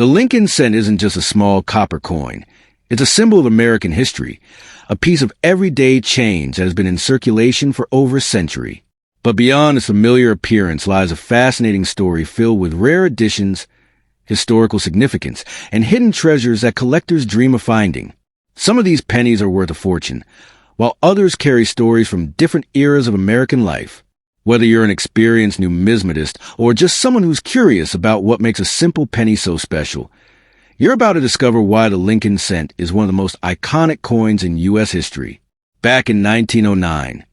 The Lincoln cent isn't just a small copper coin. It's a symbol of American history, a piece of everyday change that has been in circulation for over a century. But beyond its familiar appearance lies a fascinating story filled with rare additions, historical significance, and hidden treasures that collectors dream of finding. Some of these pennies are worth a fortune, while others carry stories from different eras of American life. Whether you're an experienced numismatist or just someone who's curious about what makes a simple penny so special, you're about to discover why the Lincoln cent is one of the most iconic coins in U.S. history. Back in 1909,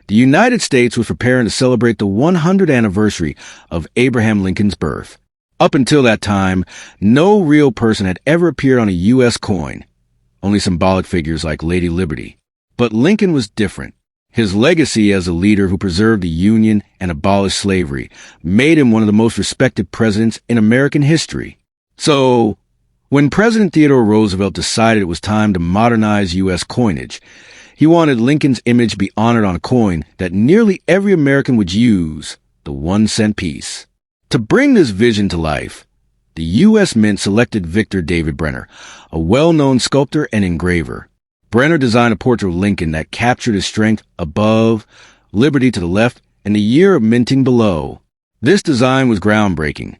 the United States was preparing to celebrate the 100th anniversary of Abraham Lincoln's birth. Up until that time, no real person had ever appeared on a U.S. coin, only symbolic figures like Lady Liberty. But Lincoln was different. His legacy as a leader who preserved the Union and abolished slavery made him one of the most respected presidents in American history. So, when President Theodore Roosevelt decided it was time to modernize U.S. coinage, he wanted Lincoln's image to be honored on a coin that nearly every American would use, the 1-cent piece. To bring this vision to life, the U.S. Mint selected Victor David Brenner, a well-known sculptor and engraver. Brenner designed a portrait of Lincoln that captured his strength above, liberty to the left, and the year of minting below. This design was groundbreaking.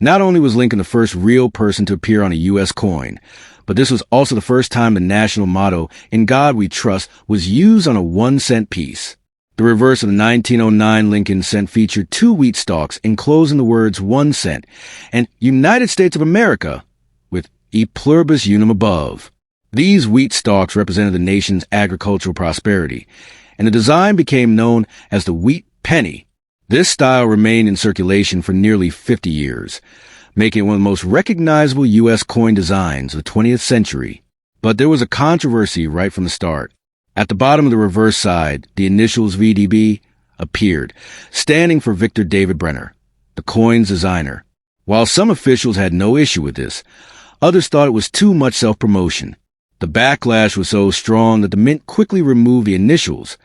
Not only was Lincoln the first real person to appear on a U.S. coin, but this was also the first time the national motto, "In God We Trust," was used on a 1-cent piece. The reverse of the 1909 Lincoln cent featured 2 wheat stalks enclosing the words 1 cent and United States of America with E pluribus unum above. These wheat stalks represented the nation's agricultural prosperity, and the design became known as the wheat penny. This style remained in circulation for nearly 50 years, making it one of the most recognizable U.S. coin designs of the 20th century. But there was a controversy right from the start. At the bottom of the reverse side, the initials VDB appeared, standing for Victor David Brenner, the coin's designer. While some officials had no issue with this, others thought it was too much self-promotion. The backlash was so strong that the Mint quickly removed the initials,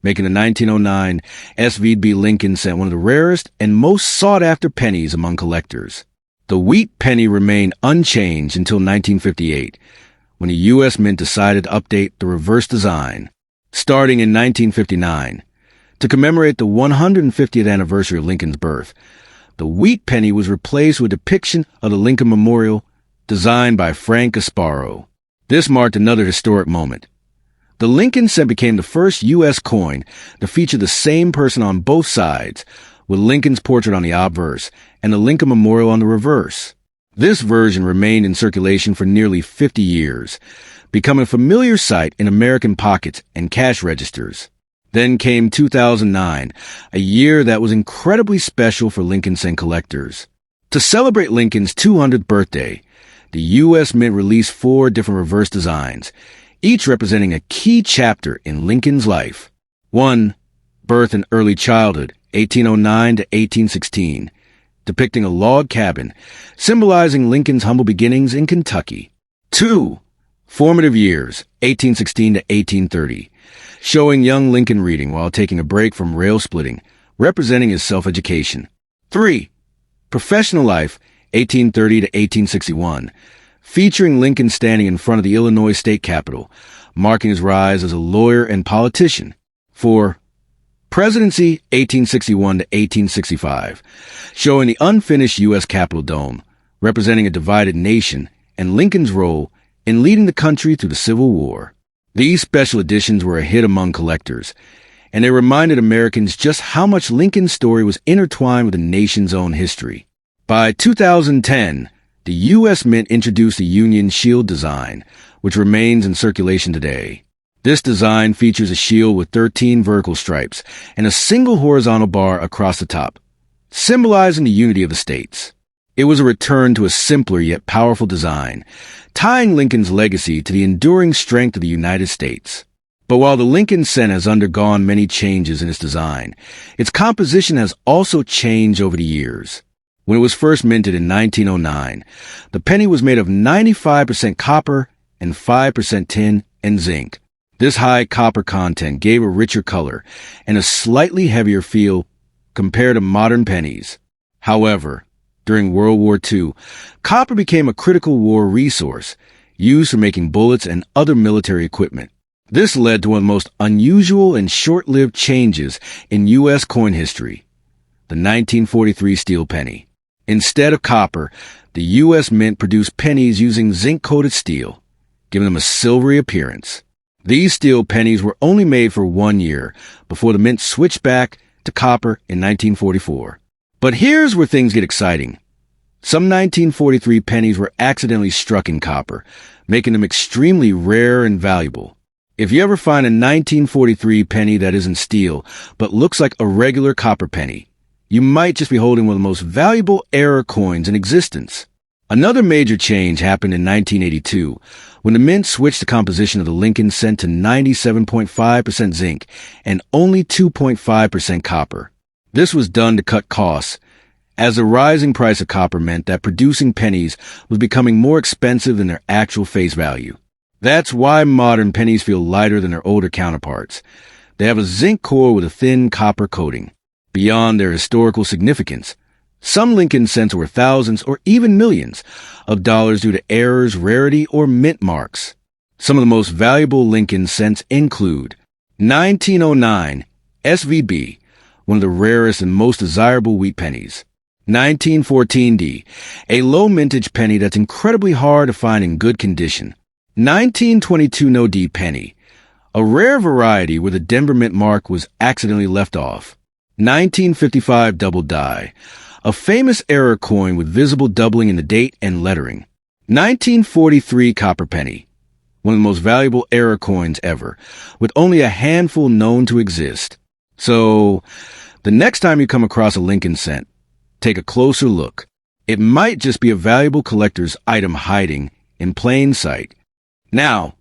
making the 1909 SVB Lincoln cent one of the rarest and most sought-after pennies among collectors. The wheat penny remained unchanged until 1958, when the U.S. Mint decided to update the reverse design. Starting in 1959, to commemorate the 150th anniversary of Lincoln's birth, the wheat penny was replaced with a depiction of the Lincoln Memorial, designed by Frank Gasparo. This marked another historic moment. The Lincoln cent became the first U.S. coin to feature the same person on both sides, with Lincoln's portrait on the obverse and the Lincoln Memorial on the reverse. This version remained in circulation for nearly 50 years, becoming a familiar sight in American pockets and cash registers. Then came 2009, a year that was incredibly special for Lincoln cent collectors. To celebrate Lincoln's 200th birthday, the U.S. Mint released 4 different reverse designs, each representing a key chapter in Lincoln's life. 1. Birth and Early Childhood, 1809 to 1816, depicting a log cabin, symbolizing Lincoln's humble beginnings in Kentucky. 2. Formative Years, 1816 to 1830, showing young Lincoln reading while taking a break from rail splitting, representing his self-education. 3. Professional Life, 1830 to 1861, featuring Lincoln standing in front of the Illinois state capitol, marking his rise as a lawyer and politician. 4. Presidency, 1861 to 1865, showing the unfinished U.S. Capitol dome, representing a divided nation and Lincoln's role in leading the country through the Civil War. These special editions were a hit among collectors, and they reminded Americans just how much Lincoln's story was intertwined with the nation's own history. By 2010, the U.S. Mint introduced the Union Shield design, which remains in circulation today. This design features a shield with 13 vertical stripes and a single horizontal bar across the top, symbolizing the unity of the states. It was a return to a simpler yet powerful design, tying Lincoln's legacy to the enduring strength of the United States. But while the Lincoln cent has undergone many changes in its design, its composition has also changed over the years. When it was first minted in 1909, the penny was made of 95% copper and 5% tin and zinc. This high copper content gave a richer color and a slightly heavier feel compared to modern pennies. However, During World War II, copper became a critical war resource, used for making bullets and other military equipment. This led to one of the most unusual and short-lived changes in U.S. coin history, the 1943 steel penny. Instead of copper, the U.S. Mint produced pennies using zinc-coated steel, giving them a silvery appearance. These steel pennies were only made for 1 year before the Mint switched back to copper in 1944. But here's where things get exciting. Some 1943 pennies were accidentally struck in copper, making them extremely rare and valuable. If you ever find a 1943 penny that isn't steel, but looks like a regular copper penny, you might just be holding one of the most valuable error coins in existence. Another major change happened in 1982, when the Mint switched the composition of the Lincoln cent to 97.5% zinc and only 2.5% copper. This was done to cut costs, as the rising price of copper meant that producing pennies was becoming more expensive than their actual face value. That's why modern pennies feel lighter than their older counterparts. They have a zinc core with a thin copper coating. Beyond their historical significance, some Lincoln cents were thousands or even millions of dollars due to errors, rarity, or mint marks. Some of the most valuable Lincoln cents include 1909 SVB, one of the rarest and most desirable wheat pennies. 1914D, a low mintage penny that's incredibly hard to find in good condition. 1922 No D penny, a rare variety where the Denver Mint mark was accidentally left off. 1955 Double Die, a famous error coin with visible doubling in the date and lettering. 1943 Copper penny, one of the most valuable error coins ever, with only a handful known to exist. So, the next time you come across a Lincoln cent, take a closer look. It might just be a valuable collector's item hiding in plain sight. Now,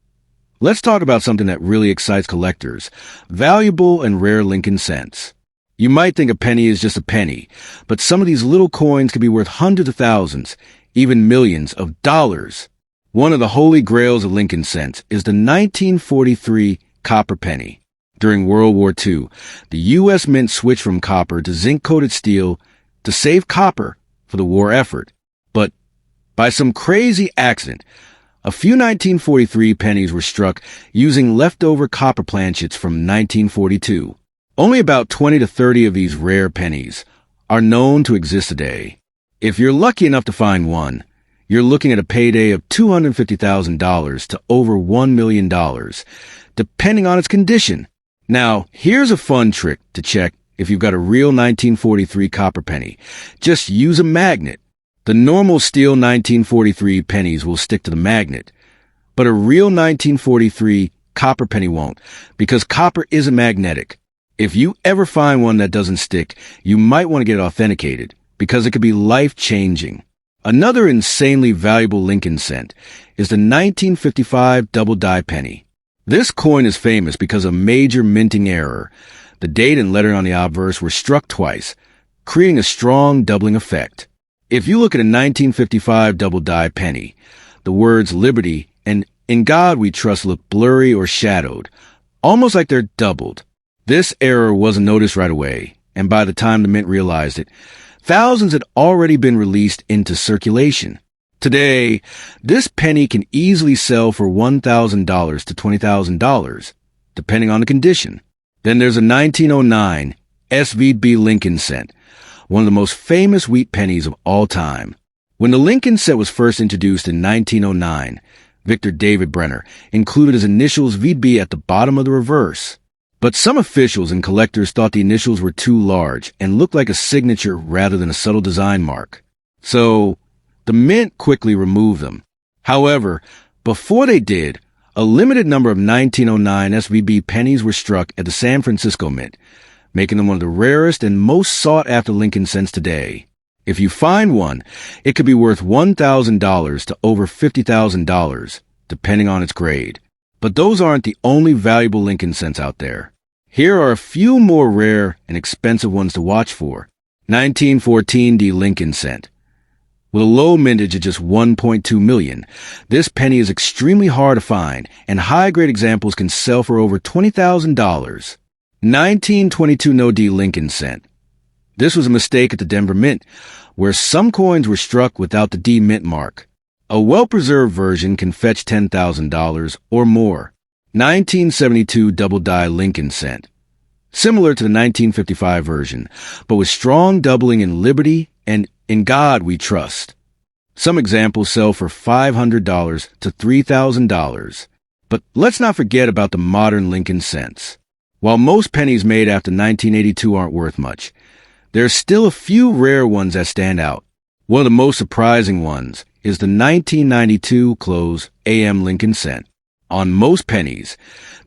let's talk about something that really excites collectors: valuable and rare Lincoln cents. You might think a penny is just a penny, but some of these little coins could be worth hundreds of thousands, even millions of dollars. One of the holy grails of Lincoln cents is the 1943 copper penny. During World War II, the U.S. Mint switched from copper to zinc-coated steel to save copper for the war effort. But by some crazy accident, a few 1943 pennies were struck using leftover copper planchets from 1942. Only about 20 to 30 of these rare pennies are known to exist today. If you're lucky enough to find one, you're looking at a payday of $250,000 to over $1 million, depending on its condition. Now, here's a fun trick to check if you've got a real 1943 copper penny. Just use a magnet. The normal steel 1943 pennies will stick to the magnet, but a real 1943 copper penny won't, because copper isn't magnetic. If you ever find one that doesn't stick, you might want to get it authenticated, because it could be life-changing. Another insanely valuable Lincoln cent is the 1955 Double Die penny. This coin is famous because of a major minting error. The date and lettering on the obverse were struck twice, creating a strong doubling effect. If you look at a 1955 Double Die penny, the words Liberty and In God We Trust look blurry or shadowed, almost like they're doubled. This error wasn't noticed right away, and by the time the Mint realized it, thousands had already been released into circulation. Today, this penny can easily sell for $1,000 to $20,000, depending on the condition. Then there's a 1909 SVB Lincoln cent, one of the most famous wheat pennies of all time. When the Lincoln cent was first introduced in 1909, Victor David Brenner included his initials VB at the bottom of the reverse. But some officials and collectors thought the initials were too large and looked like a signature rather than a subtle design mark. So, the Mint quickly removed them. However, before they did, a limited number of 1909 SVB pennies were struck at the San Francisco Mint, making them one of the rarest and most sought-after Lincoln cents today. If you find one, it could be worth $1,000 to over $50,000, depending on its grade. But those aren't the only valuable Lincoln cents out there. Here are a few more rare and expensive ones to watch for. 1914 D Lincoln cent. With a low mintage of just 1.2 million, this penny is extremely hard to find, and high-grade examples can sell for over $20,000. 1922 No D Lincoln cent. This was a mistake at the Denver Mint, where some coins were struck without the D Mint mark. A well-preserved version can fetch $10,000 or more. 1972 double-die Lincoln cent. Similar to the 1955 version, but with strong doubling in Liberty and In God We Trust. Some examples sell for $500 to $3,000. But let's not forget about the modern Lincoln cents. While most pennies made after 1982 aren't worth much, there are still a few rare ones that stand out. One of the most surprising ones is the 1992 close AM Lincoln cent. On most pennies,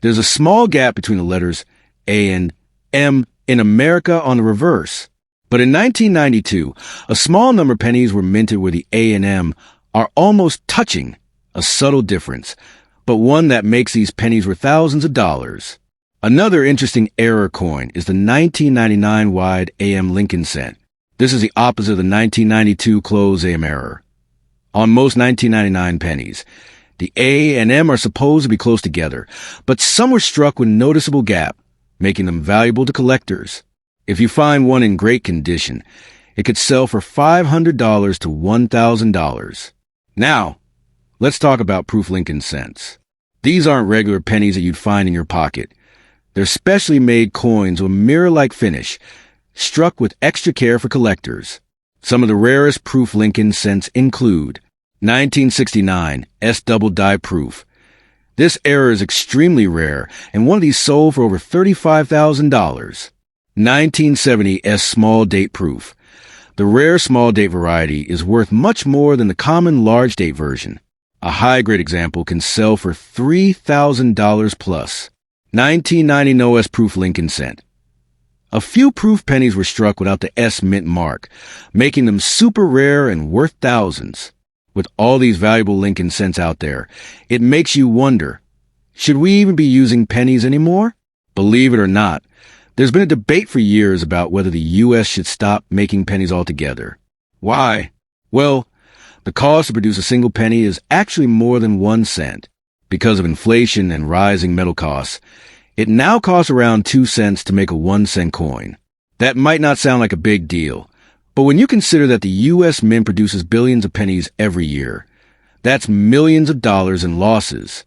there's a small gap between the letters A and M in America on the reverse. But in 1992, a small number of pennies were minted where the A and M are almost touching, a subtle difference, but one that makes these pennies worth thousands of dollars. Another interesting error coin is the 1999 wide AM Lincoln cent. This is the opposite of the 1992 close AM error. On most 1999 pennies, the A and M are supposed to be close together, but some were struck with a noticeable gap, making them valuable to collectors. If you find one in great condition, it could sell for $500 to $1,000. Now, let's talk about proof Lincoln cents. These aren't regular pennies that you'd find in your pocket. They're specially made coins with a mirror-like finish, struck with extra care for collectors. Some of the rarest proof Lincoln cents include 1969 S double die proof. This error is extremely rare, and one of these sold for over $35,000. 1970 S small date proof. The rare small date variety is worth much more than the common large date version. A high-grade example can sell for $3,000 plus. 1990 No S proof Lincoln cent. A few proof pennies were struck without the S mint mark, making them super rare and worth thousands. With all these valuable Lincoln cents out there, it makes you wonder, should we even be using pennies anymore? Believe it or not, there's been a debate for years about whether the U.S. should stop making pennies altogether. Why? Well, the cost to produce a single penny is actually more than 1 cent. Because of inflation and rising metal costs, it now costs around 2 cents to make a 1-cent coin. That might not sound like a big deal, but when you consider that the U.S. Mint produces billions of pennies every year, that's millions of dollars in losses.